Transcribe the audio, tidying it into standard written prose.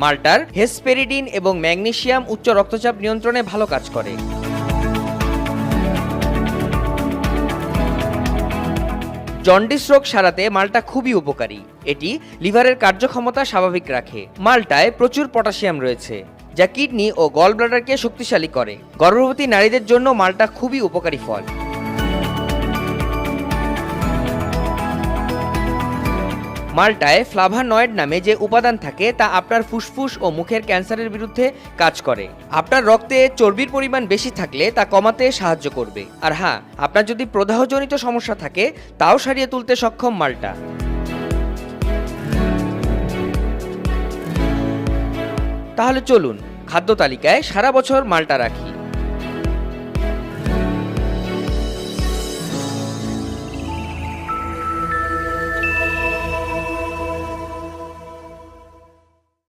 মাল্টার hesperidin এবং magnesium উচ্চ রক্তচাপ নিয়ন্ত্রণে ভালো কাজ করে। জন্ডিস রোগ সারাতে মাল্টা খুবই উপকারী। এটি লিভারের কার্যক্ষমতা স্বাভাবিক রাখে। মাল্টায় প্রচুর পটাশিয়াম রয়েছে, যা কিডনি ও গল ব্লাডারকে শক্তিশালী করে। গর্ভবতী নারীদের জন্য মাল্টা খুবই উপকারী ফল। মাল্টায় ফ্লাভানয়েড নামে যে উপাদান থাকে তা আপনার ফুসফুস ও মুখের ক্যান্সারের বিরুদ্ধে কাজ করে। আপনার রক্তে চর্বির পরিমাণ বেশি থাকলে তা কমাতে সাহায্য করবে। আর হ্যাঁ, আপনার যদি প্রদাহজনিত সমস্যা থাকে তাও সারিয়ে তুলতে সক্ষম মাল্টা। তাহলে চলুন খাদ্য তালিকায় সারা বছর মাল্টা রাখি।